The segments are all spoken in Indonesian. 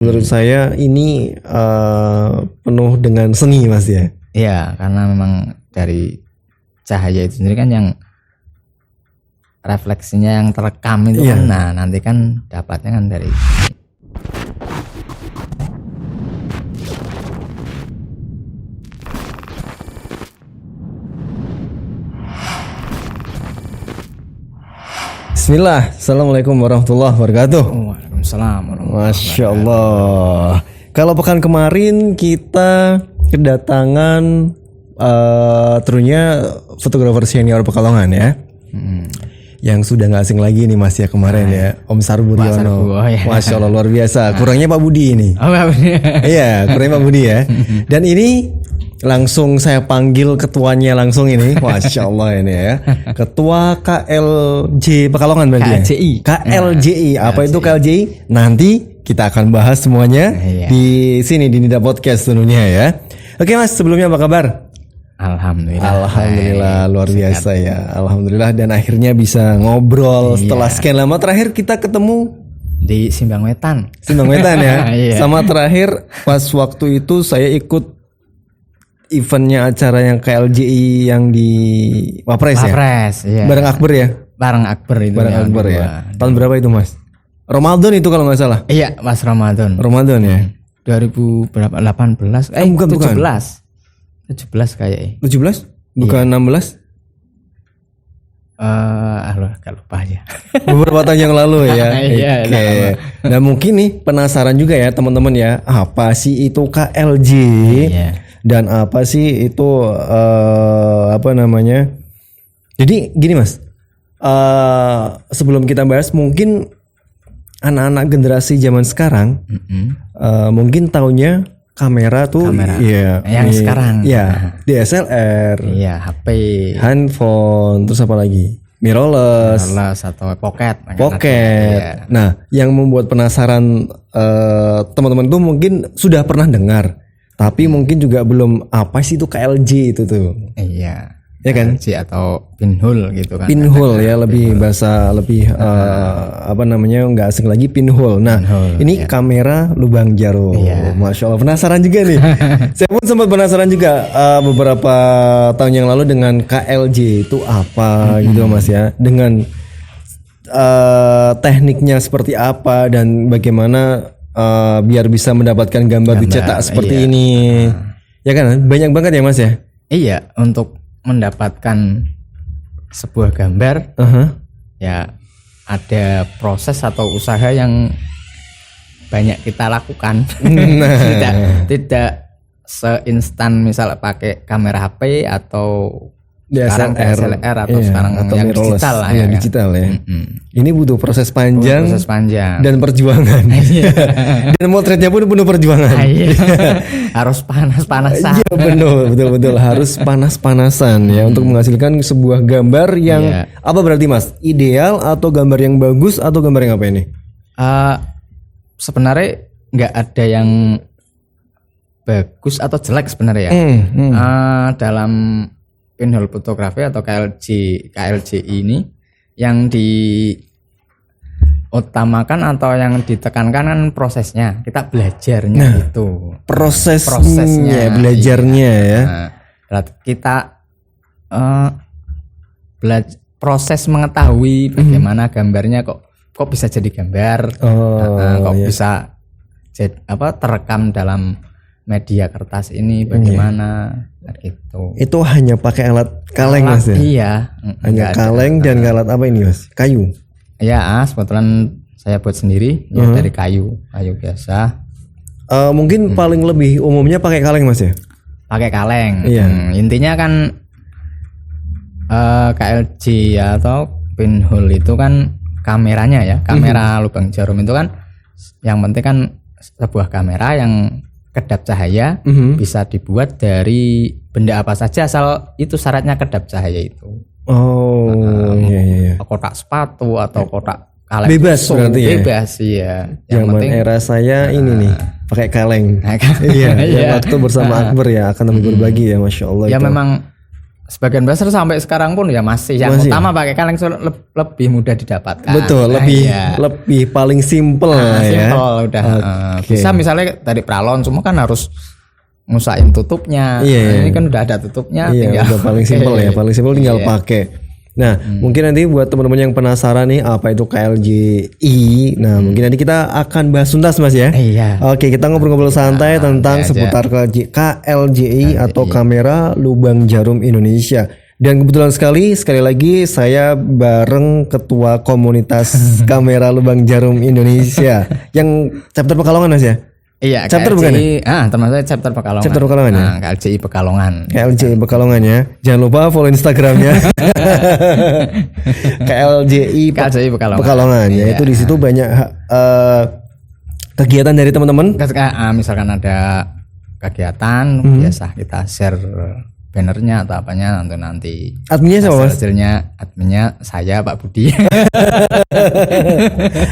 Menurut saya ini penuh dengan seni Mas ya. Iya, karena memang dari cahaya itu sendiri kan yang refleksinya yang terekam itu kan, nah nanti kan dapatnya kan dari Bismillah, Assalamualaikum warahmatullahi wabarakatuh. Waalaikumsalam. Masya Allah. Kalau pekan kemarin kita kedatangan tentunya fotografer senior Pekalongan ya. Yang sudah nggak asing lagi nih Mas ya kemarin ya, Om Sarburyono. Masya Allah luar biasa. Kurangnya Pak Budi ini. Oh, Pak Budi. Iya, kurangnya Pak Budi ya. Dan ini langsung saya panggil ketuanya langsung ini. Masya Allah ini ya. Ketua KLJ Pekalongan berarti ya? KLJI. Apa itu KLJI? Nanti kita akan bahas semuanya di sini di Nida Podcast tentunya ya. Oke Mas, sebelumnya apa kabar? Alhamdulillah luar biasa ya. Alhamdulillah dan akhirnya bisa ngobrol setelah sekian lama. Terakhir kita ketemu di Simbang Wetan ya. Sama terakhir pas waktu itu saya ikut eventnya acara yang KLJI yang di Wapres ya. Iya. Bareng Akbar ya. Bareng Akbar itu. Bareng Akbar ya. Tahun berapa itu Mas? Ramadan itu kalau nggak salah. Iya Mas Ramadan ya. 2018 bukan. 17 kayaknya. 17? Bukan 16? Agak lupa aja. Beberapa tahun yang lalu ya. Oke. Nah mungkin nih penasaran juga ya teman-teman ya, apa sih itu KLJ dan apa sih itu apa namanya? Jadi gini Mas, sebelum kita bahas mungkin anak-anak generasi zaman sekarang mungkin taunya kamera tuh yang sekarang ya DSLR, HP, handphone, terus apa lagi mirrorless atau pocket. Nah yang membuat penasaran teman-teman tuh mungkin sudah pernah dengar tapi mungkin juga belum apa sih itu KLJ itu tuh ya kan KLJ atau pinhole gitu kan, pinhole ya lebih bahasa lebih apa namanya nggak asing lagi pinhole. Nah ini kamera lubang jarum. Masya Allah penasaran juga nih. Saya pun sempat penasaran juga beberapa tahun yang lalu dengan KLJ itu apa gitu Mas ya, dengan tekniknya seperti apa dan bagaimana biar bisa mendapatkan gambar dicetak seperti ini ya kan, banyak banget ya Mas ya. Iya, untuk mendapatkan sebuah gambar ya ada proses atau usaha yang banyak kita lakukan. tidak seinstan misal pakai kamera HP atau sekarang DSLR atau sekarang atau yang digital lah ya. Digital ya. Ini butuh proses panjang dan perjuangan. Dan motretnya pun penuh perjuangan. Harus panas-panasan. Iya betul harus panas-panasan ya untuk menghasilkan sebuah gambar yang apa berarti Mas? Ideal atau gambar yang bagus atau gambar yang apa ini? Sebenarnya nggak ada yang bagus atau jelek sebenarnya ya. Dalam pinhole fotografi atau KLJ ini yang diutamakan atau yang ditekankan kan prosesnya, kita belajarnya itu prosesnya belajarnya ya. Berarti kita proses mengetahui bagaimana gambarnya kok bisa jadi gambar, bisa terekam dalam media kertas ini bagaimana gitu. Itu hanya pakai alat kaleng Mas ya? Iya. Hanya kaleng dan alat apa ini Mas? Kayu? Iya, kebetulan saya buat sendiri dari kayu biasa. Mungkin paling lebih umumnya pakai kaleng Mas ya? Pakai kaleng. Intinya kan KLJ atau pinhole itu kan kameranya ya, kamera lubang jarum itu kan yang penting kan sebuah kamera yang kedap cahaya bisa dibuat dari benda apa saja asal itu syaratnya kedap cahaya itu. Kotak sepatu atau kotak kaleng bebas berarti ya. Bebas iya. Yang penting era saya ini nih pakai kaleng. Waktu bersama Akbar ya akan berbagi ya Masya Allah. Ya itu. Memang sebagian besar sampai sekarang pun ya masih yang utama pakai kaleng lebih mudah didapatkan. Betul, lebih paling simple ya. Simple udah. Bisa misalnya dari pralon semua kan harus ngusain tutupnya. Ini kan udah ada tutupnya, tinggal udah paling simple ya, paling simple tinggal pakai. Nah, mungkin nanti buat teman-teman yang penasaran nih apa itu KLJI. Nah, mungkin nanti kita akan bahas tuntas Mas ya. Oke, kita ngobrol-ngobrol santai tentang seputar KLJI atau Kamera Lubang Jarum Indonesia. Dan kebetulan sekali lagi saya bareng ketua komunitas Kamera Lubang Jarum Indonesia yang chapter Pekalongan Mas ya. Iya, chapter bukan ya? Termasuk chapter Pekalongan. Chapter Pekalongan ya? KLJI Pekalongan. KLJI Pekalongan ya. Jangan lupa follow Instagramnya. KLJI Pekalongan ya. Itu di situ banyak kegiatan dari teman-teman. Misalkan ada kegiatan, biasa kita share bannernya atau apanya nanti. Adminnya siapa Mas? Adminnya saya Pak Budi.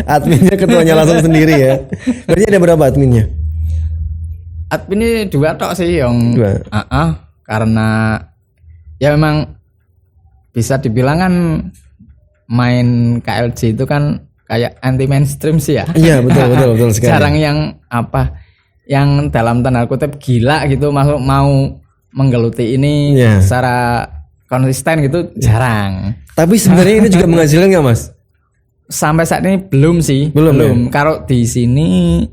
Adminnya ketuanya langsung sendiri ya. Berarti ada berapa adminnya? Adminnya 2 tok sih yang karena ya memang bisa dibilang kan main KLJ itu kan kayak anti mainstream sih ya. Iya betul sekali. Jarang yang dalam tanda kutip gila gitu mau menggeluti ini secara konsisten gitu jarang. Tapi sebenarnya ini juga menghasilkan nggak Mas? Sampai saat ini belum sih. Belum. Ya? Kalau di sini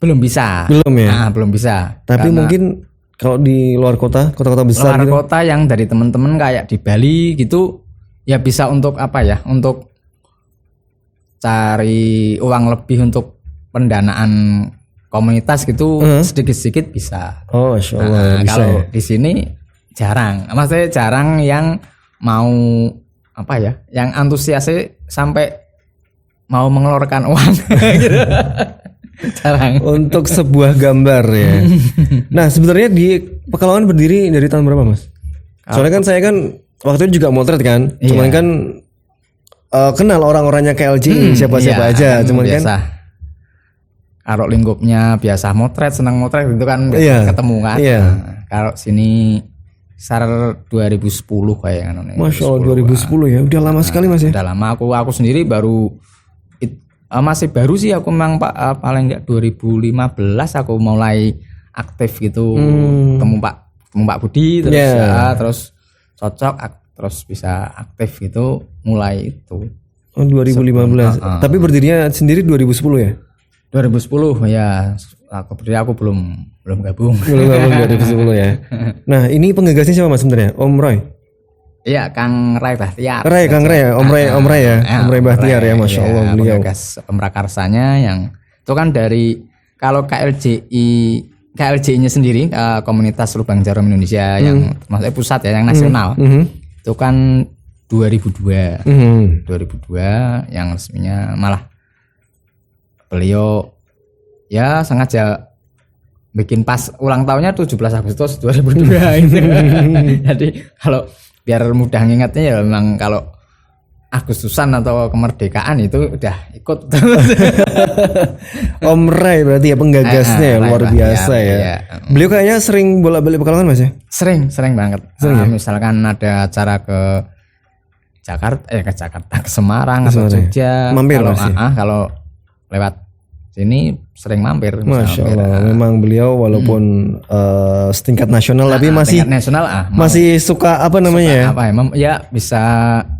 belum bisa. Belum ya. Belum bisa. Tapi mungkin kalau di luar kota-kota besar. Luar kota yang dari teman-teman kayak di Bali gitu, ya bisa untuk apa ya? Untuk cari uang lebih untuk pendanaan komunitas gitu sedikit-sedikit bisa. Oh, insyaallah bisa. Kalau di sini jarang. Maksudnya jarang yang mau apa ya? Yang antusiasnya sampai mau mengeluarkan uang gitu. Jarang. Untuk sebuah gambar ya. Nah, sebenarnya di Pekalongan berdiri dari tahun berapa, Mas? Soalnya kan saya kan waktu itu juga motret kan. Cuman kan kenal orang-orangnya KLJI siapa-siapa aja, cuman biasa. Kan kalau lingkupnya biasa motret, senang motret itu kan ketemu kan. Nah, kalau sini sekitar 2010 kayak kan. Masya Allah 2010 ya, udah lama sekali Mas ya. Udah lama, aku sendiri baru masih baru sih aku memang paling enggak 2015 aku mulai aktif gitu. Temu Pak Budi terus terus cocok terus bisa aktif gitu mulai itu. Oh 2015. Tapi berdirinya sendiri 2010 ya? 2010 ya, aku belum gabung. Belum gabung 2010 ya. Nah ini penggagasnya siapa Mas sebenarnya? Om Roy? Iya Kang Ray Bahtiar. Kang Ray ya, Om Ray ya, Om Ray Bahtiar ya, Masya Allah beliau. Penggagas pemrakarsanya yang itu kan dari kalau KLJI-nya sendiri komunitas Lubang Jarum Indonesia yang maksudnya pusat ya, yang nasional itu kan 2002, 2002 yang resminya malah beliau ya sengaja bikin pas ulang tahunnya 17 Agustus 2002 itu. Jadi kalau biar mudah ngingatnya ya memang kalau Agustusan atau kemerdekaan itu udah ikut. Om Ray berarti ya penggagasnya ya, luar biasa ya. Beliau kayaknya sering bolak-balik Pekalongan Mas ya? Sering banget. Misalkan ada acara ke Jakarta, ke Semarang atau Jogja. Mampir kalau lewat sini sering mampir. Masya Allah, memang beliau walaupun setingkat nasional tapi masih nasional masih suka apa namanya ya bisa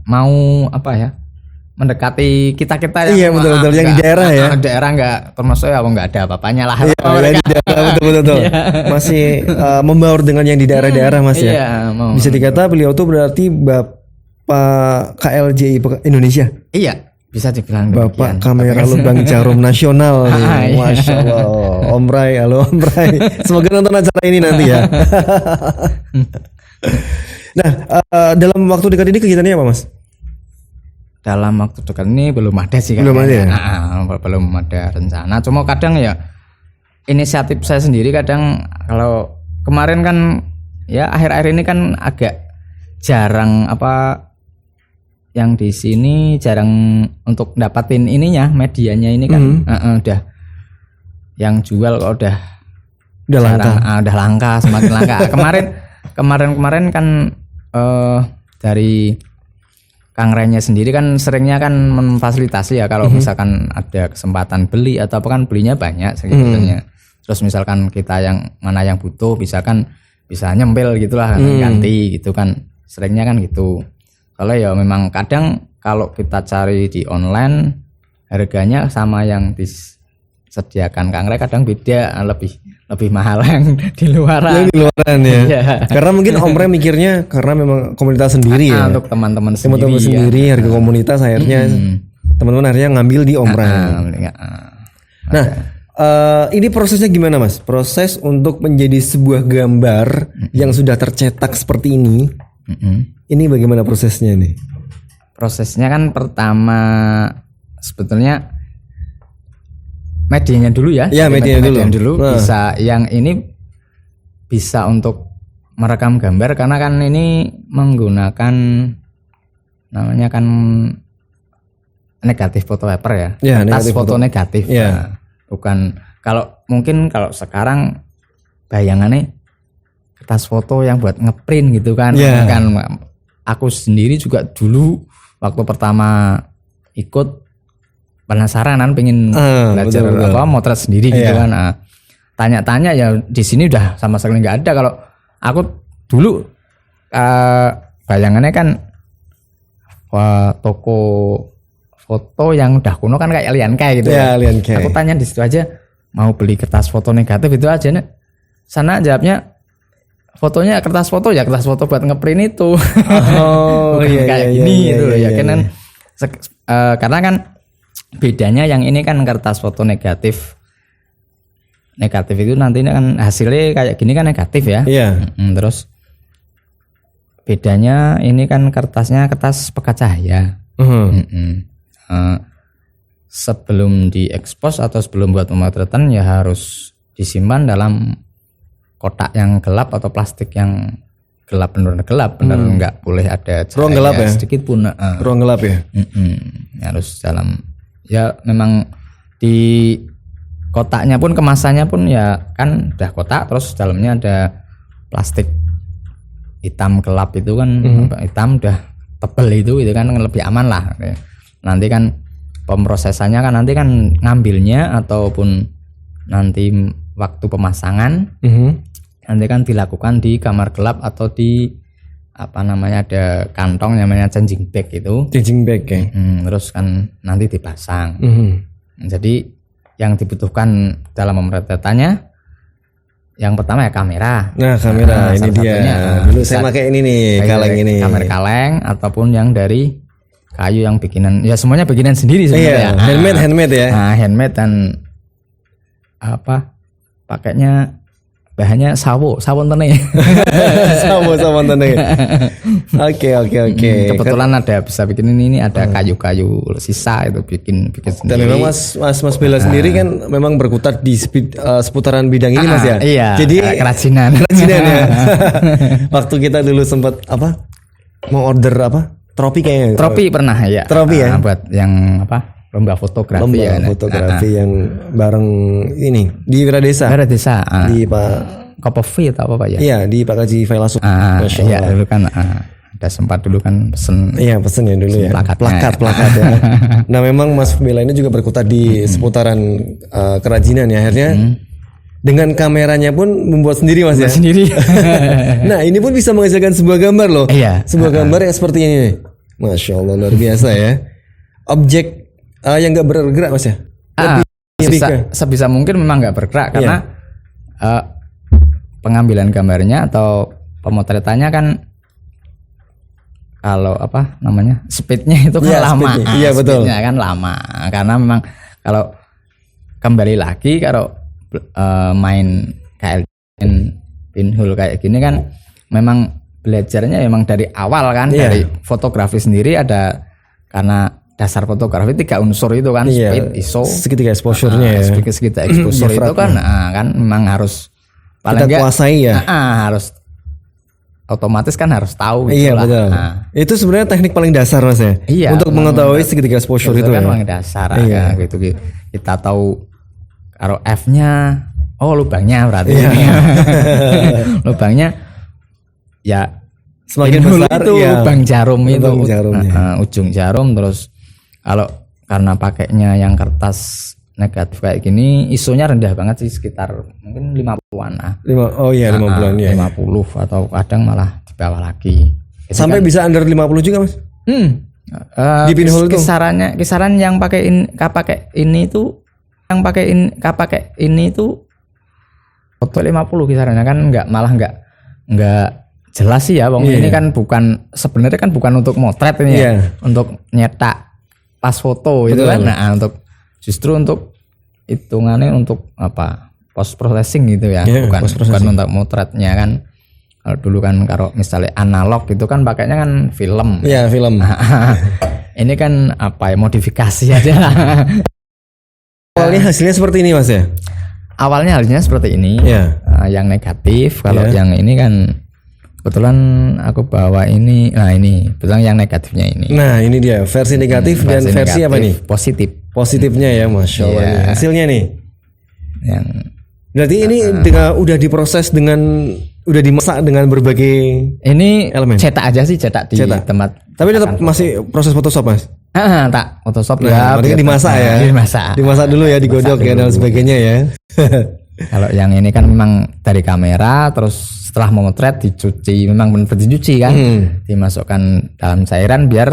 mau apa ya mendekati kita yang betul yang di daerah ya. Daerah enggak termasuk nggak ada apa-apanya lah. Di daerah betul. Masih membaur dengan yang di daerah-daerah Mas ya. Bisa dikata beliau tuh berarti Bapak KLJI Indonesia. Iya. Bisa dibilang Bapak Kamera Lubang Jarum Nasional nih. Masya Allah. Om Ray, halo Om Ray. Semoga nonton acara ini nanti ya. Nah, dalam waktu dekat ini kegiatannya apa Mas? Dalam waktu dekat ini belum ada sih. Belum ada ya? Belum ada rencana. Cuma kadang ya inisiatif saya sendiri kadang kalau kemarin kan ya akhir-akhir ini kan agak jarang yang di sini jarang untuk dapatin ininya medianya ini kan udah yang jual kok udah langka. Udah langka, semakin langka. Kemarin kan dari Kang Renya sendiri kan seringnya kan memfasilitasi ya kalau misalkan ada kesempatan beli atau apa kan belinya banyak sebetulnya. Terus misalkan kita yang mana yang butuh bisa nyempil gitulah ganti gitu kan. Seringnya kan gitu. Soalnya ya memang kadang kalau kita cari di online harganya sama yang disediakan Kang Rey kadang beda, lebih mahal yang di luaran. Yang di luaran ya. Iya. Karena mungkin Om Rey mikirnya karena memang komunitas sendiri ya. Untuk teman-teman sendiri ya. Harga komunitas akhirnya teman-teman akhirnya ngambil di Om Rey. Nah, ini prosesnya gimana Mas? Proses untuk menjadi sebuah gambar yang sudah tercetak seperti ini. Ini bagaimana prosesnya nih? Prosesnya kan pertama sebetulnya medianya dulu ya. Ya, medianya dulu. Bisa yang ini bisa untuk merekam gambar karena kan ini menggunakan namanya kan negatif foto paper ya. Kertas foto negatif. Ya. Nah, bukan mungkin kalau sekarang bayangannya kertas foto yang buat ngeprint gitu kan. Kan aku sendiri juga dulu waktu pertama ikut penasaran kan pengen belajar motret sendiri gitu kan. Nah, tanya-tanya ya di sini udah sama sekali nggak ada. Kalau aku dulu bayangannya kan toko foto yang udah kuno kan kayak Liankai gitu ya. Aku tanya di situ aja mau beli kertas foto negatif itu aja nih. Sana jawabnya fotonya kertas foto buat ngeprint itu. Kayak gini gitu ya kan. Karena kan bedanya yang ini kan kertas foto negatif itu nantinya kan hasilnya kayak gini kan negatif ya. Terus bedanya ini kan kertasnya kertas pekat cahaya. Sebelum diekspos atau sebelum buat pemotretan ya harus disimpan dalam kotak yang gelap atau plastik yang gelap, benar nggak boleh ada ruang gelap ya sedikit pun. Ruang gelap ya. Harus dalam ya memang di kotaknya pun kemasannya pun ya kan udah kotak terus dalamnya ada plastik hitam gelap itu kan hitam udah tebel itu kan lebih aman lah. Nanti kan pemrosesannya kan nanti kan ngambilnya ataupun nanti waktu pemasangan nanti kan dilakukan di kamar gelap atau di apa namanya ada kantong namanya changing bag itu. Changing bag ya. Terus kan nanti dipasang. Jadi yang dibutuhkan dalam pemotretannya yang pertama ya kamera. Nah kamera ini dia. Dulu saya pakai ini nih kaleng ini. Kamera kaleng ataupun yang dari kayu yang bikinan ya semuanya bikinan sendiri sebenarnya. Handmade ya. Nah handmade dan apa pakainya bahannya sawon teneng. Sawon teneng. Oke. Kebetulan ada bisa bikin ini ada kayu-kayu sisa itu bikin sendiri. Dan memang Mas Bella sendiri kan memang berkutat di seputaran bidang ini Mas ya. Iya. Jadi kerajinan ya. Waktu kita dulu sempat mau order tropi kayaknya. Tropi pernah ya. Tropi ya. Buat yang lomba fotografi yang bareng ini di Wiradesa. Di Pak Kopovi atau apa Pak ya? Iya, di Pak Kaji Failasuk. Iya, dulu kan ada sempat dulu kan pesen. Iya, pesen ya dulu ya. Plakat ya. Nah, memang Mas Bella ini juga berkutat di seputaran kerajinan ya akhirnya. Dengan kameranya pun membuat sendiri Mas ya. Sendiri. Nah, ini pun bisa menghasilkan sebuah gambar loh. Iya. Sebuah gambar yang seperti ini nih. Masya Allah luar biasa ya. Objek yang nggak bergerak Mas ya? Sebisa mungkin memang nggak bergerak karena pengambilan gambarnya atau pemotretannya kan kalau speednya itu kan lama. Iya betul. Speednya kan lama karena memang kalau kembali lagi kalau main KL pinhole kayak gini kan memang belajarnya memang dari awal kan dari fotografi sendiri ada karena dasar fotografi 3 unsur itu kan speed, ISO, segitiga exposure-nya ya. Segitiga exposure itu kan kan memang harus paling kita kuasai ya. Harus otomatis kan harus tahu gitu lah. Betul. Itu sebenarnya teknik paling dasar Mas ya. Untuk mengetahui segitiga exposure itu kan paling dasar gitu. Kita tahu kalau F-nya lubangnya berarti. Lubangnya ya Semakin besar itu ya. lubang jarum itu. Lubang jarumnya. Ujung jarum. Terus kalau karena pakainya yang kertas negatif kayak gini, ISO-nya rendah banget sih, sekitar mungkin 50-an lah. 50-an ya. 50 atau kadang malah di bawah lagi. Itu sampai bisa under 50 juga Mas. Di pinhole itu. Kisaran yang pakai ini tuh, yang pakai ini tuh foto 50 kisarannya kan, enggak jelas sih ya, ini kan sebenarnya kan bukan untuk motret ini ya, untuk nyetak pas foto itu kan. Nah, justru untuk hitungannya untuk apa, post processing gitu ya, bukan untuk motretnya kan. Kalau dulu kan kalau misalnya analog gitu kan pakainya kan film. Iya, film. Ini kan apa ya, modifikasi aja. Awalnya hasilnya seperti ini Mas ya? Awalnya hasilnya seperti ini, yang negatif. Kalau yang ini kan kebetulan aku bawa ini, nah ini kebetulan yang negatifnya ini. Nah ini dia versi negatif dan versi apa nih? Positifnya ya, Masya Allah nih. Hasilnya nih. Yang berarti ini udah diproses udah dimasak dengan berbagai elemen. Cetak aja sih, cetak di tempat. Tapi tetap masih proses Photoshop Mas? Tak Photoshop ya. Berarti dimasak ya? Dimasak dulu ya, digodok ya dan sebagainya ya. Kalau yang ini kan memang dari kamera, terus setelah memotret dicuci, memang benar dicuci kan, dimasukkan dalam cairan biar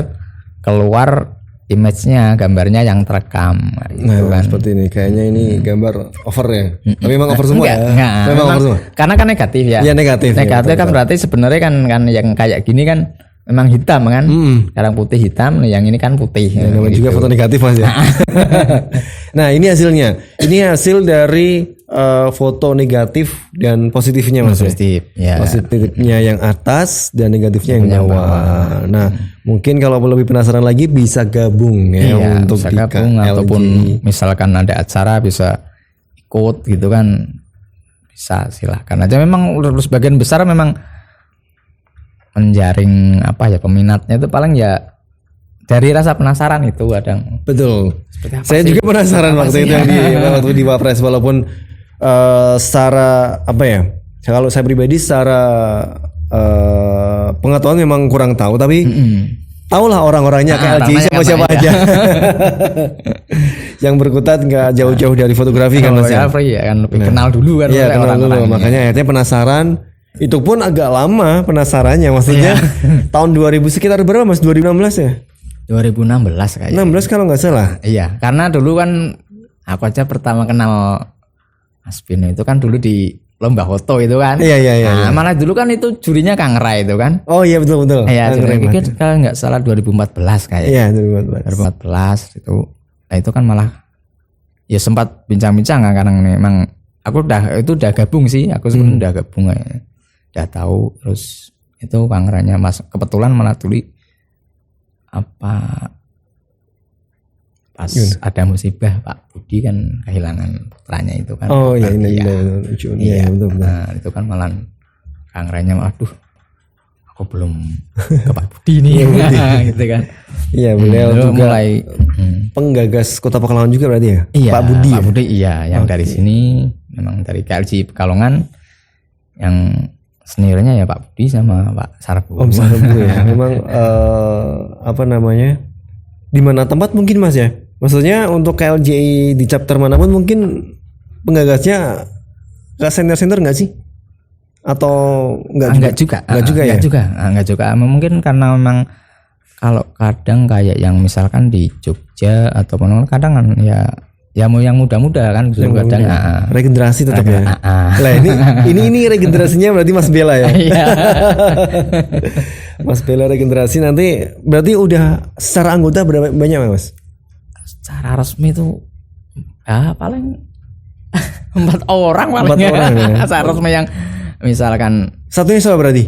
keluar image-nya, gambarnya yang terekam. Gitu kan. Seperti ini, kayaknya ini gambar over ya. Tapi memang over semua ya? Memang over semua. Karena kan negatif ya. Iya negatif. Negatif kan berarti sebenarnya kan yang kayak gini kan memang hitam kan, sekarang putih hitam, yang ini kan putih. Namanya gitu. Juga foto negatif Mas ya. Nah ini hasilnya, ini hasil dari foto negatif dan positifnya Mas. Positif, ya. Positifnya yang atas dan negatifnya yang bawah. Nah mungkin kalau lebih penasaran lagi bisa gabung ya, untuk bisa gabung, ataupun misalkan ada acara bisa ikut gitu kan, bisa silahkan aja. Memang sebagian besar memang menjaring apa ya, peminatnya itu paling ya dari rasa penasaran itu kadang. Betul. Saya juga penasaran waktu itu waktu di Wapres, walaupun secara apa ya, kalau saya pribadi secara pengetahuan memang kurang tahu, tapi tahulah orang-orangnya kayak LG siapa aja. Yang berkutat nggak jauh-jauh dari fotografi kan Mas ya. Kan lebih kenal dulu kan. Iya, kenal dulu. Makanya akhirnya penasaran. Itu pun agak lama penasarannya, maksudnya tahun 2000 sekitar berapa Mas? 2016 ya? 2016 kayaknya. 16 kalau nggak salah. Iya, karena dulu kan aku aja pertama kenal Mas Bino itu kan dulu di lomba foto itu kan. Iya. Nah, malah dulu kan itu jurinya Kang Rai itu kan. Oh iya betul. Iya, jadi kalau nggak salah 2014 kayaknya. Iya, 2014 itu. Nah, itu kan malah ya sempat bincang-bincang kan, karena memang aku udah gabung sih, aku sebenarnya udah gabung ya. Udah tahu, terus itu Kang Ranya Mas kebetulan malah tuli apa pas ada musibah Pak Budi kan kehilangan putranya itu kan. Oh iya, betul. Nah, itu kan malah Kang Ranya, aduh aku belum ke Pak Budi nih. Gitu kan. Iya, beliau juga mulai penggagas Kota Pekalongan juga berarti ya? Iya, Pak Budi. Pak Budi iya, yang dari sini memang dari KLJ Pekalongan, yang seniornya ya Pak Budi sama Pak Sarbu. Om Sarbu ya. Memang apa namanya? Di mana tempat mungkin Mas ya? Maksudnya untuk KLJI di chapter manapun mungkin penggagasnya ke senior enggak sih? Atau enggak juga? Enggak juga. Mungkin karena memang kalau kadang kayak yang misalkan di Jogja ataupun kadang kan ya mau yang muda-muda kan kadang regenerasi tetap ya. Lah ini regenerasinya berarti Mas Bella ya. Mas Bella regenerasi nanti berarti udah secara anggota berapa banyak Mas? Secara resmi itu paling 4 orang paling. 4 orang ya. Secara resmi yang misalkan satunya siapa berarti?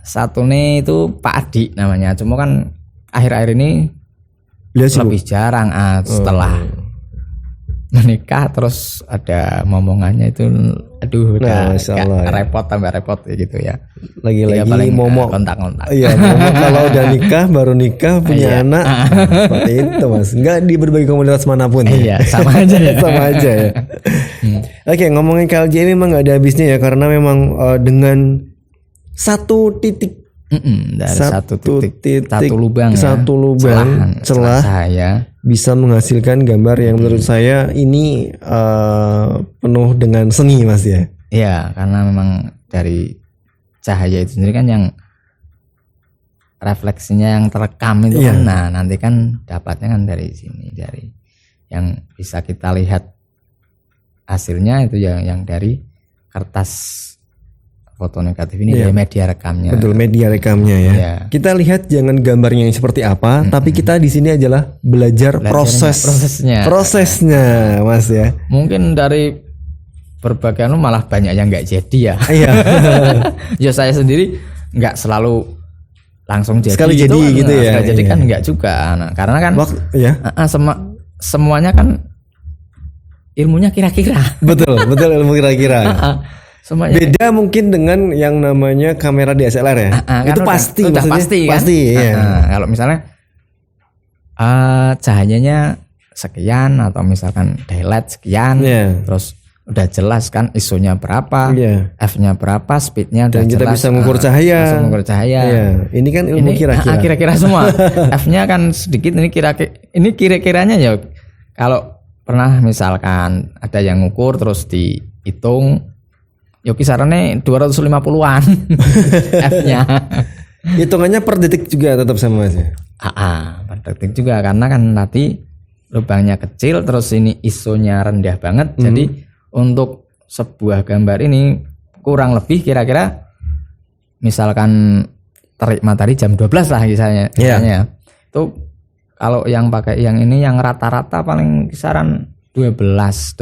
Satunya itu Pak Adi namanya. Cuma kan akhir-akhir ini lebih jarang setelah menikah terus ada momongannya itu, aduh udah repot, tambah repot gitu ya. Lagi-lagi momok kontak-kontak. Iya, momok kalau udah nikah, baru nikah punya anak seperti itu Mas. Enggak di berbagai komunitas manapun ya. Iya, sama aja ya. Sama aja ya. Oke, ngomongin KLJ ini memang nggak ada habisnya ya, karena memang dengan satu titik Dari satu titik, satu lubang celah cahaya bisa menghasilkan gambar yang menurut saya ini penuh dengan seni Mas ya. Iya, karena memang dari cahaya itu sendiri kan yang refleksinya yang terekam itu kan, nah nanti kan dapatnya kan dari sini, dari yang bisa kita lihat hasilnya itu yang dari kertas foto negatif ini, dari media rekamnya. Betul, media rekamnya ya. Kita lihat jangan gambarnya yang seperti apa, tapi kita di sini adalah belajar prosesnya Mas ya. Mungkin dari berbagai malah banyak yang nggak jadi ya. Iya. Ya saya sendiri nggak selalu langsung jadi. Sekali jadi kan, gitu ya. Sekali jadi kan nggak juga. Nah, karena kan semuanya kan ilmunya kira-kira. Betul ilmu kira-kira. Semuanya. Beda mungkin dengan yang namanya kamera DSLR ya. Itu pasti, udah pasti kan. Iya. Kalau misalnya cahayanya sekian atau misalkan daylight sekian, terus udah jelas kan ISO-nya berapa, f-nya berapa, speednya udah dan kita jelas. Bisa mengukur cahaya. Iya. Ini kan ilmu kira-kira. Kira-kira semua. F-nya kan sedikit, ini kira-kiranya ya. Kalau pernah misalkan ada yang ngukur terus dihitung, ya kisarannya 250-an F-nya. Hitungannya per detik juga tetap sama Mas ya? Per detik juga, karena kan tadi lubangnya kecil terus ini ISO-nya rendah banget. Jadi untuk sebuah gambar ini kurang lebih kira-kira misalkan terik matahari jam 12 lah misalnya. Itu kalau yang pakai yang ini yang rata-rata paling kisaran 12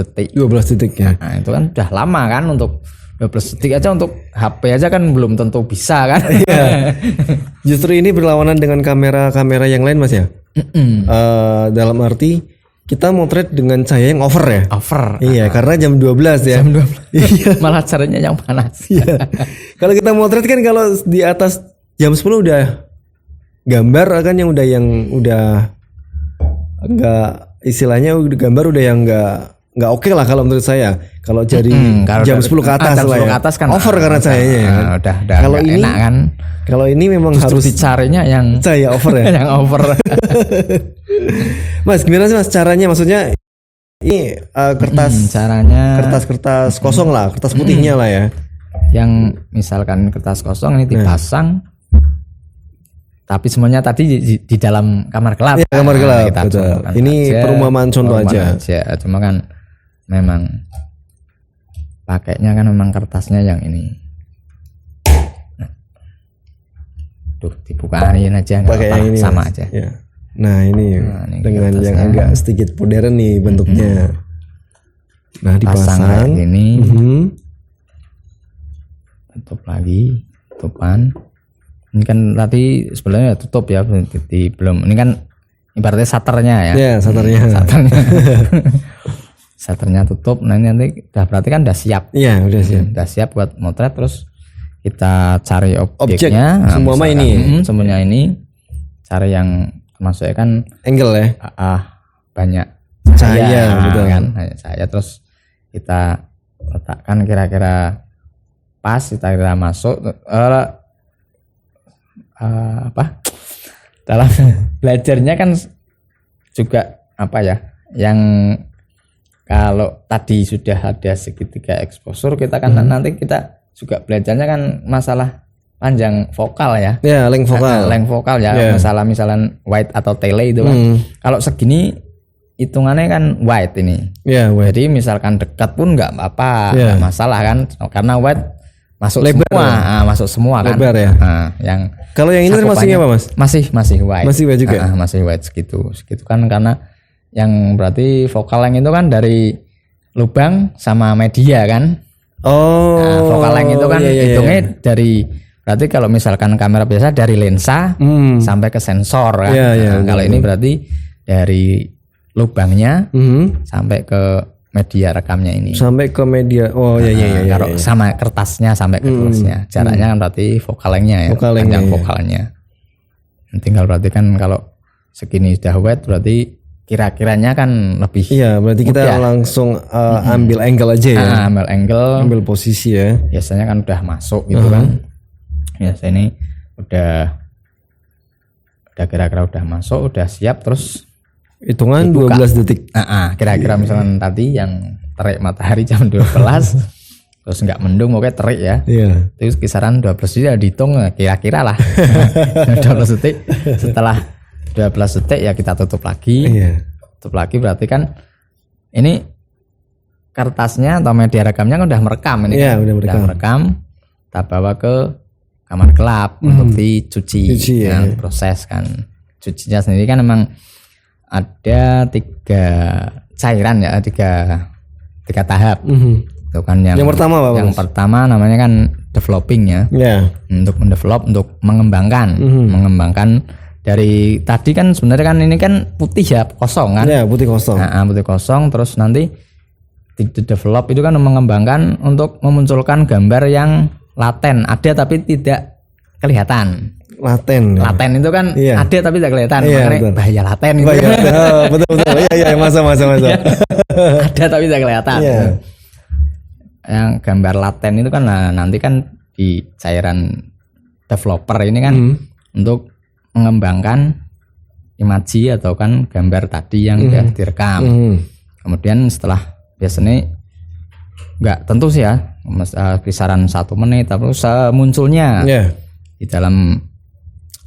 detik. 12 detik ya. Nah, itu kan udah lama kan, untuk 12 detik aja untuk HP aja kan belum tentu bisa kan. Justru ini berlawanan dengan kamera-kamera yang lain Mas ya. Dalam arti kita motret dengan cahaya yang over ya. Iya, karena jam 12 ya. Jam 12. Malah caranya yang panas. Kalau kita motret kan kalau di atas jam 10 udah gambar kan yang udah enggak, istilahnya gambar udah yang enggak oke lah kalau menurut saya. Kalau jadi jam 10 ke atas lah ya. Kan over karena cahayanya ya. Udah kalau ini enak kan. Kalau ini memang justru harus dicarinya yang cahaya over ya. Yang over. Mas, gimana sih Mas caranya? Maksudnya ini kertas kosong lah, kertas putihnya lah ya. Yang misalkan kertas kosong ini dipasang, tapi semuanya tadi di dalam kamar gelap. Ya, kamar gelap. Ini perumpamaan contoh aja. Cuma kan memang pakainya kan memang kertasnya yang ini. Dibukain aja, pakai yang ini sama Mas. aja. Ya. Nah ini dengan yang agak sedikit modern nih bentuknya. Nah dipasang ini, tutup lagi, tutupan. Ini kan tadi sebenarnya tutup ya, belum. Ini kan ibaratnya shutternya ya. Ya shutternya. Shutternya tutup. Nah ini nanti berarti kan udah siap. Iya udah siap. Udah siap buat motret, terus kita cari objeknya. Semuanya ini. Semuanya ini. Cari yang termasuk kan angle ya. Banyak cahaya gitu kan. Cahaya, terus kita letakkan kira-kira pas, kita kira masuk. Dalam belajarnya kan juga apa ya, yang kalau tadi sudah ada segitiga exposure, kita kan nanti kita juga belajarnya kan masalah panjang vokal ya. Ya, length vokal ya. Masalah misalnya wide atau tele itu kan. Kalau segini hitungannya kan wide ini. Wide. Jadi misalkan dekat pun nggak apa-apa, nggak masalah kan, karena wide masuk lebar semua. Masuk semua kan. Lebar ya. Yang kalau yang ini termasuknya apa Mas? Masih wide. Masih wide juga. Masih wide segitu kan, karena yang berarti vokal length itu kan dari lubang sama media kan. Vokal length itu kan hitungnya dari, berarti kalau misalkan kamera biasa dari lensa sampai ke sensor kan. Kalau ini berarti dari lubangnya sampai ke media rekamnya ini. Sampai ke media. Kalau sama kertasnya sampai ke kertasnya. Jaraknya kan berarti vokal lengthnya ya. Panjang vokalnya. Tinggal berarti kan kalau segini sudah wide berarti kira-kiranya kan lebih. Iya, berarti kita langsung ambil angle aja ya. Ambil angle, ambil posisi ya. Biasanya kan udah masuk gitu kan. Biasa ini kira-kira udah masuk, udah siap, terus hitungan dibuka. 12 detik. Kira-kira misalnya tadi yang terik matahari jam 12 terus nggak mendung, oke terik ya. Iya. Terus kisaran 12 detik ya dihitung kira-kira lah. 12 detik. Setelah 12 detik ya kita tutup lagi. Iya. Tutup lagi berarti kan ini kertasnya atau media rekamnya kan udah merekam ini. Iya, kan? udah merekam. Kita bawa ke kamar gelap untuk dicuci ya. Proses kan. Cucinya sendiri kan memang ada 3 cairan ya, 3 tahap. Itu kan yang pertama apa? Yang pertama namanya kan developing ya. Iya. Untuk mendevelop, untuk mengembangkan. Mengembangkan dari tadi kan sebenarnya kan ini kan putih ya, kosong kan. Iya, putih kosong. Putih kosong, terus nanti di develop itu kan mengembangkan untuk memunculkan gambar yang laten, ada tapi tidak kelihatan. Laten. Ya. Laten itu kan ada tapi tidak kelihatan. Iya, makanya betul. bahaya laten gitu. Bahaya. Betul. Iya, masa. Ada tapi tidak kelihatan. Iya. Yang gambar laten itu kan nanti kan di cairan developer ini kan untuk mengembangkan imaji atau kan gambar tadi yang sudah direkam. Kemudian setelah biasanya nggak tentu sih ya, kisaran 1 menit tapi munculnya di dalam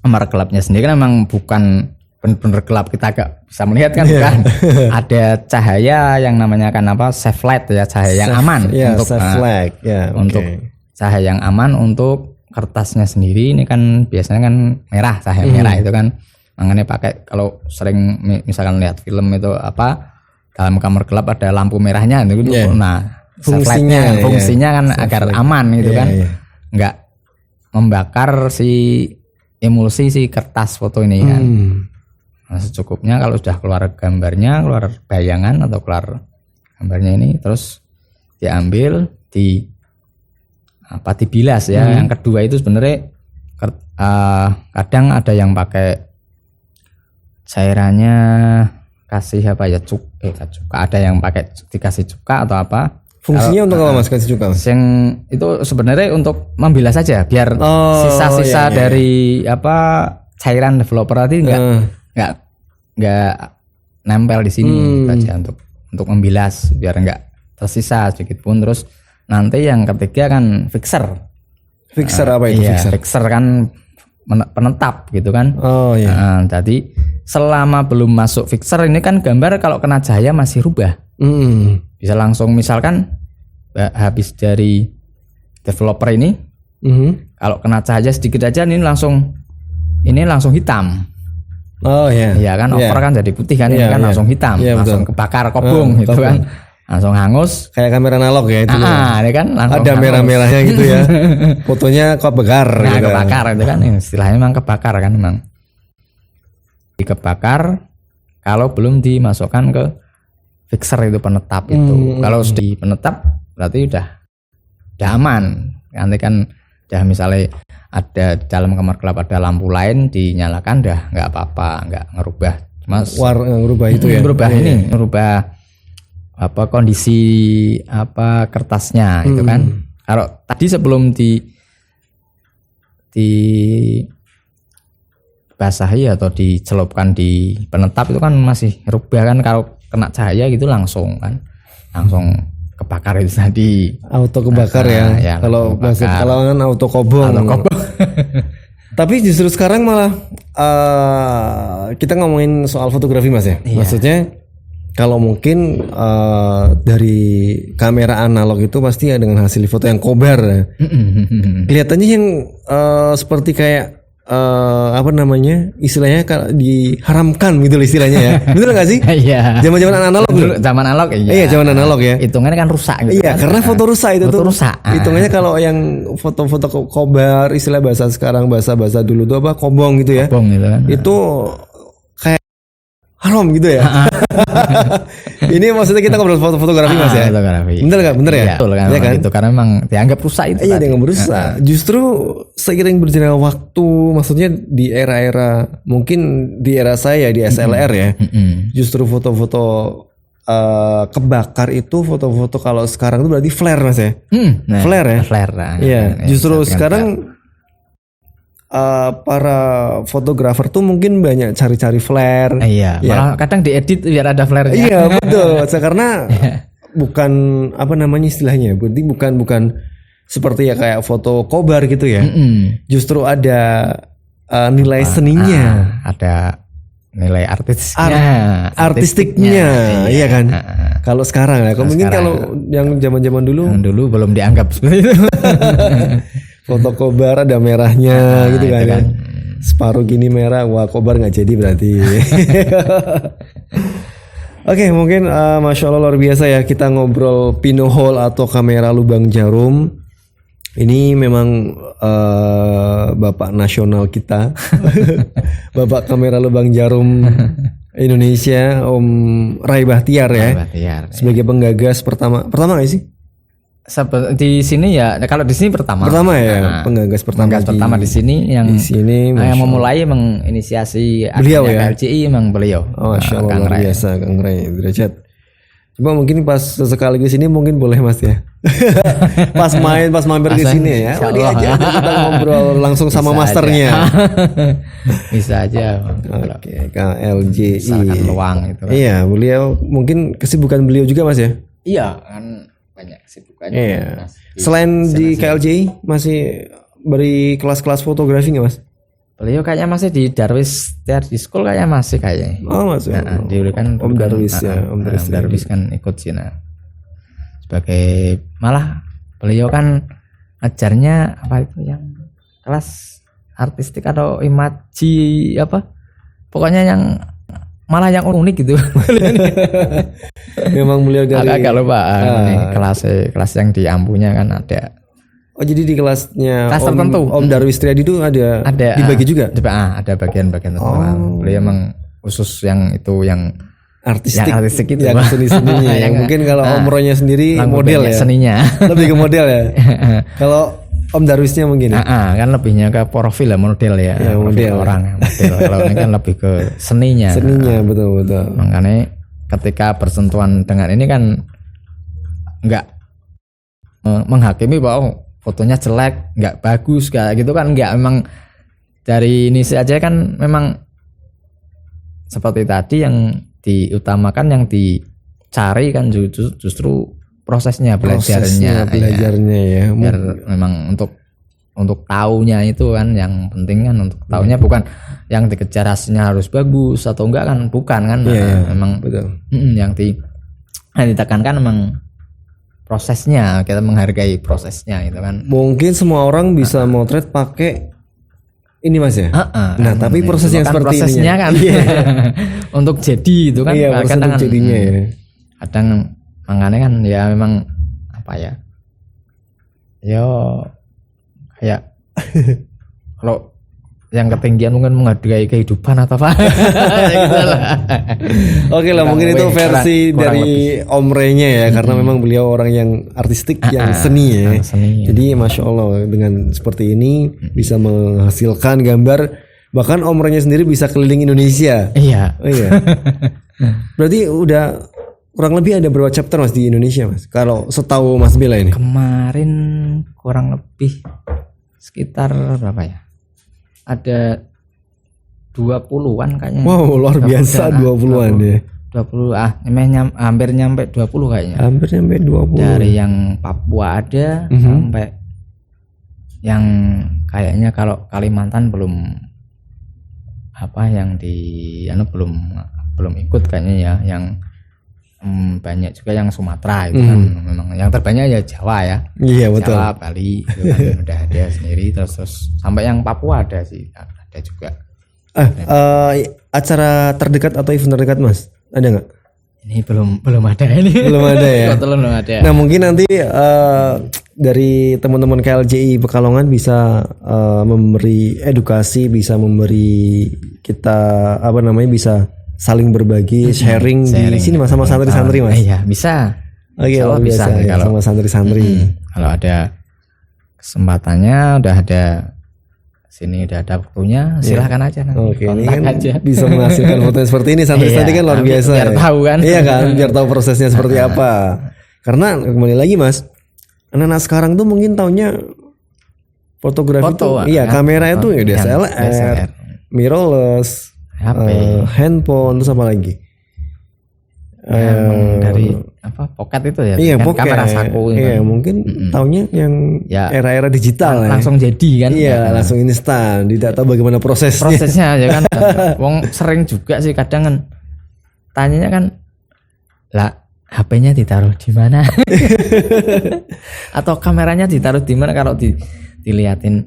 kamar gelapnya sendiri kan memang bukan benar-benar gelap, kita agak bisa melihat kan bukan. Ada cahaya yang namanya kan safe light ya, cahaya yang aman untuk safe light ya. Untuk cahaya yang aman untuk kertasnya sendiri ini kan biasanya kan merah, cahaya merah itu kan makanya pakai, kalau sering misalkan lihat film itu dalam kamar gelap ada lampu merahnya itu. Nah, fungsinya kan agar aman gitu kan. Enggak membakar si emulsi si kertas foto ini kan. Nah, secukupnya kalau sudah keluar gambarnya, keluar bayangan atau keluar gambarnya ini, terus diambil dibilas ya. Yang kedua itu sebenarnya kadang ada yang pakai cairannya kasih cuka, ada yang pakai dikasih cuka atau apa. Fungsinya untuk apa Mas kasih cuka? Yang itu sebenarnya untuk membilas saja biar sisa-sisa dari cairan developer tadi nggak nempel di sini saja, untuk membilas biar nggak tersisa sedikit pun. Terus nanti yang ketiga kan fixer. Apa itu fixer kan penetap gitu kan. Jadi selama belum masuk fixer ini kan gambar kalau kena cahaya masih rubah. Bisa langsung misalkan habis dari developer ini, kalau kena cahaya sedikit aja ini langsung hitam. Iya kan, over kan jadi putih kan, ini kan langsung hitam, langsung kebakar kobong gitu kan, langsung hangus. Kayak kamera analog ya itu. Ini kan ada merah-merahnya gitu ya. Fotonya kebakar. Nah, gitu. Kebakar itu kan istilahnya memang kebakar kan, memang dikebakar kalau belum dimasukkan ke fixer itu penetap itu. Kalau sudah penetap berarti udah aman. Nanti kan udah misalnya ada dalam kamar gelap ada lampu lain dinyalakan, udah nggak apa-apa, nggak ngerubah. Cuma ngerubah itu ya. Ngerubah kondisi kertasnya itu kan. Kalau tadi sebelum di basahi atau dicelupkan di penetap itu kan masih rubah kan, kalau kena cahaya gitu langsung kebakar itu tadi. Auto kebakar ya. Kalau masuk kalangan auto kobong. Tapi justru sekarang malah kita ngomongin soal fotografi Mas ya. Maksudnya kalau mungkin dari kamera analog itu pasti ya dengan hasil foto yang kobar ya. Kelihatannya yang seperti kayak istilahnya diharamkan gitu istilahnya ya. Betul nggak sih? Iya. Zaman analog dulu. Zaman analog Iya, zaman analog ya. Hitungannya kan rusak gitu. Iya, kan? karena foto rusak itu tuh. Rusak. Hitungannya kalau yang foto-foto kobar, istilah bahasa sekarang, bahasa dulu tuh kobong gitu ya. Kobong gitu kan. Itu kayak haram gitu ya. Ini maksudnya kita ngobrol fotografi Mas ya. Fotografi. Bener nggak? Bener ya? Betul kan? Ya kan? Itu karena memang dianggap rusak itu. Iya, dianggap rusak. Justru seiring berjalannya waktu, maksudnya di era-era, mungkin di era saya di SLR ya. Justru foto-foto kebakar itu foto-foto kalau sekarang itu berarti flare Mas ya. Flare ya. Flare. Iya, justru sekarang para fotografer tuh mungkin banyak cari-cari flare. Iya, malah kadang diedit biar ada flare-nya. Iya, betul. Karena bukan apa namanya istilahnya, berarti bukan seperti ya kayak foto kobar gitu ya. Justru ada nilai seninya, ada nilai artistiknya, iya kan. Kalau sekarang ya, mungkin kalau yang zaman-zaman dulu belum dianggap seperti itu. Foto kobar ada merahnya gitu kan. Separuh gini merah, wah kobar nggak jadi berarti. Oke, mungkin Masya Allah luar biasa ya kita ngobrol pinhole atau kamera lubang jarum. Ini memang bapak nasional kita, bapak kamera lubang jarum Indonesia, Om Ray Bahtiar ya. Sebagai penggagas pertama nggak sih? Di sini ya, kalau di sini pertama ya, penggagas pertama di sini yang memulai menginisiasi beliau ya, KLJI memang beliau. Oh, Masya Allah luar biasa Kang Ray derajat. Coba mungkin pas sekali ke sini mungkin boleh Mas ya. pas mampir di sini ya. Diajak kita ngobrol langsung sama masternya. Bisa aja. Oke, KLJI. Misalkan luang itu. Iya, beliau mungkin kesibukan beliau juga Mas ya. Iya, kan banyak kesibukannya. Iya. Selain di KLJI masih beri kelas-kelas fotografi nggak Mas? Beliau kayaknya masih di Darwis Study School kayaknya masih kayaknya. Oh masih. Dulu kan Om Darwis ya. Om Darwis kan ikut sini. Sebagai malah beliau kan ajarnya apa itu yang kelas artistik atau imaji apa? Pokoknya yang malah yang unik gitu. Memang beliau dari agak lupa kelas yang di Ampunya kan ada. Oh jadi di kelasnya kelas tertentu Om Darwis Triadi itu ada dibagi juga? Ada bagian-bagian tertentu. Beliau emang khusus yang itu yang artistik itu yang seni-seninya. yang mungkin kalau Om Ronya sendiri model ya. Seninya. Lebih ke model ya. Kalau Om Darwisnya mungkin. Kan lebihnya ke profil ya model ya. Model orang model. Kalau ini kan lebih ke seninya. Seninya betul. Makanya ketika bersentuhan dengan ini kan enggak menghakimi bahwa fotonya jelek, nggak bagus, kayak gitu kan nggak. Memang dari ini saja kan memang seperti tadi yang diutamakan, yang dicari kan justru prosesnya, belajarnya ya. Biar memang untuk taunya itu kan yang penting kan, untuk taunya bukan yang dikejar hasilnya harus bagus atau enggak kan, bukan kan. Memang betul. yang ditekankan memang prosesnya, kita menghargai prosesnya itu kan. Mungkin semua orang bisa motret pakai ini Mas ya. Nah, tapi prosesnya kan seperti prosesnya kan. Untuk jadi itu kan. Iya, proses untuk jadinya ya. Kadang makanya kan ya memang apa ya? Ya kayak kalau yang ketinggian mungkin menghargai kehidupan atau apa. Oke lah, mungkin itu versi dari Om Ray-nya ya, karena memang beliau orang yang artistik, yang seni ya. Jadi Masya Allah dengan seperti ini bisa menghasilkan gambar, bahkan Om Ray-nya sendiri bisa keliling Indonesia. Iya. Berarti udah kurang lebih ada berapa chapter Mas di Indonesia Mas? Kalau setahu Mas Bella ini? Kemarin kurang lebih sekitar berapa ya? Ada 20-an kayaknya. Wow, luar biasa 20-an ya. 20 hampir nyampe 20 kayaknya. Hampir nyampe 20. Dari yang Papua ada sampai yang kayaknya kalau Kalimantan belum apa, yang di belum ikut kayaknya ya. Yang banyak juga yang Sumatera itu kan memang yang terbanyak ya Jawa ya. Iya betul. Jawa, Bali itu kan udah ada sendiri, terus sampai yang Papua ada sih, ada juga. Acara terdekat atau event terdekat Mas ada nggak? Ini belum ada ini. Belum ada ya. Belum ada. Nah mungkin nanti dari teman-teman KLJI Pekalongan bisa memberi edukasi, bisa memberi kita bisa saling berbagi, sharing di sini Mas sama santri-santri Mas. Iya, bisa. Oke, bisa ya, kalau sama santri-santri. Kalau ada kesempatannya, udah ada sini, udah ada waktunya, silahkan aja nanti. Oke, ini kan bisa menghasilkan foto seperti ini, santri-santri kan luar biasa. Biar tahu kan. Iya kan, biar tahu prosesnya seperti apa. Karena kembali lagi Mas, anak-anak sekarang tuh mungkin taunya Fotografi Foto, itu, iya kan? kamera itu ya DSLR. DSLR, mirrorless, HP. handphone, terus apa lagi? Yang dari apa pocket itu ya? Iya, kan pocket. kamera saku. Iya, kan. mungkin taunya yang Ya, era-era digital ya. langsung jadi kan? Iya, langsung instan. Tidak tahu bagaimana prosesnya. Prosesnya ya kan. Wong sering juga sih kadang kan tanyanya kan, lah HP-nya ditaruh di mana? Atau kameranya ditaruh di mana kalau diliatin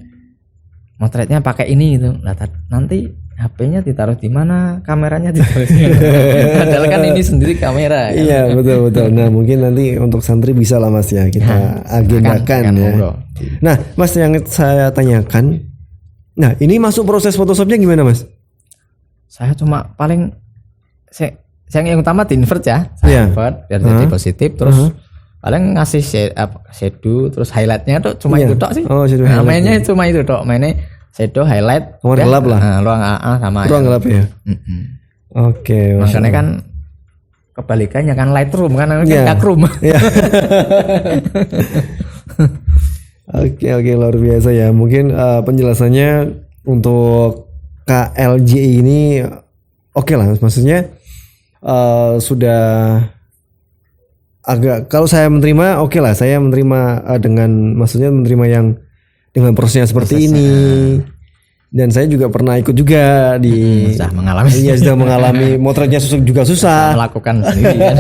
motretnya pakai ini gitu. Lah nanti HP-nya ditaruh di mana, kameranya ditaruh di mana. Padahal kan ini sendiri kamera. Kan? Iya, betul. Nah, mungkin nanti untuk santri bisa lah Mas ya kita agendakan ya. Nah, Mas yang saya tanyakan, nah ini masuk proses Photoshopnya gimana Mas? Saya cuma paling yang utama di invert ya, saya invert biar jadi positif, terus paling ngasih shadow, terus highlightnya tuh cuma itu tok sih. Oh, shadow mainnya cuma itu tok, mainnya shadow, highlight, ruang gelap lah. Ruang AA sama. Ruang gelap ya. Oke. Makanya kan kebalikannya kan Lightroom kan darkroom. Iya. Oke, luar biasa ya. Mungkin penjelasannya untuk KLJ ini oke lah, maksudnya sudah agak, kalau saya menerima oke lah, saya menerima maksudnya menerima yang dengan prosesnya seperti ini. Dan saya juga pernah ikut juga di sudah mengalami. Iya, sudah mengalami motretnya susah. Melakukan sendiri kan.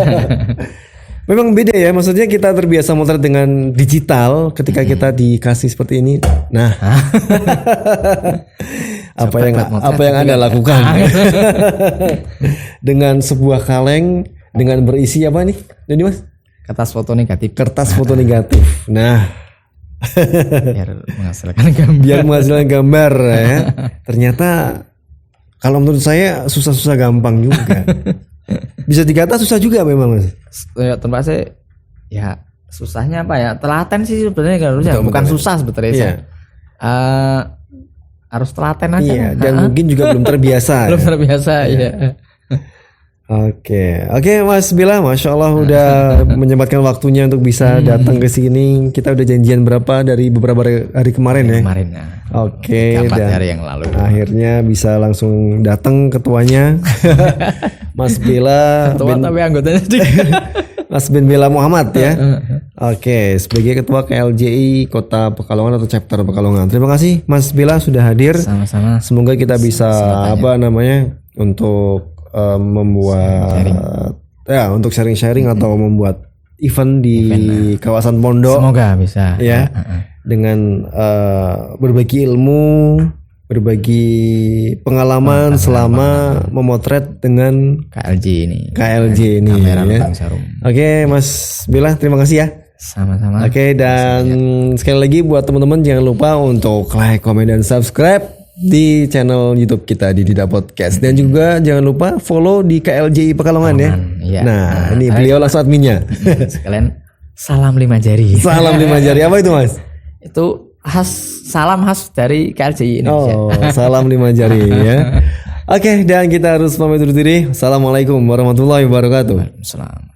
Memang beda ya, maksudnya kita terbiasa motret dengan digital, ketika kita dikasih seperti ini. Nah, apa yang Anda lakukan dengan sebuah kaleng dengan berisi apa nih? Jadi Mas? Kertas foto negatif. Kertas foto negatif. Nah, biar menghasilkan gambar ya. Ternyata kalau menurut saya susah-susah gampang juga. Bisa dikata susah juga memang Mas. Ya terpaksa ya susahnya apa ya? Telaten sih sebenarnya harusnya. Bukan susah sebetulnya. Iya. Harus telaten aja. Iya, dan mungkin juga belum terbiasa. Belum terbiasa ya. Oke, Mas Bila, Masya Allah udah menyempatkan waktunya untuk bisa datang ke sini. Kita udah janjian berapa dari beberapa hari kemarin ya? Kemarin ya. Oke, 4 dan hari yang lalu. akhirnya bisa langsung datang ketuanya, Mas Bila. Ketua tapi anggotanya sedikit. Mas bin Bila Muhammad ya. Oke, sebagai ketua KLJI Kota Pekalongan atau chapter Pekalongan. Terima kasih Mas Bila sudah hadir. Sama-sama. Semoga kita bisa untuk membuat untuk sharing-sharing atau membuat event di kawasan Pondok. Semoga bisa ya. Dengan berbagi ilmu, berbagi pengalaman selama memotret dengan KLJ ini. Kamera ya. Oke, Mas Bila, terima kasih ya. Sama-sama. Oke, dan sekali lagi buat teman-teman jangan lupa untuk like, komen, dan subscribe di channel YouTube kita di Dida Podcast, dan juga jangan lupa follow di KLJI Pekalongan ya. Iya. Nah, ini beliau langsung adminnya. Sekalian salam 5 jari. Salam 5 jari apa itu Mas? Itu salam khas dari KLJI Indonesia. Oh, salam 5 jari ya. Oke, dan kita harus pamit undur diri. Assalamualaikum warahmatullahi wabarakatuh. Waalaikumsalam.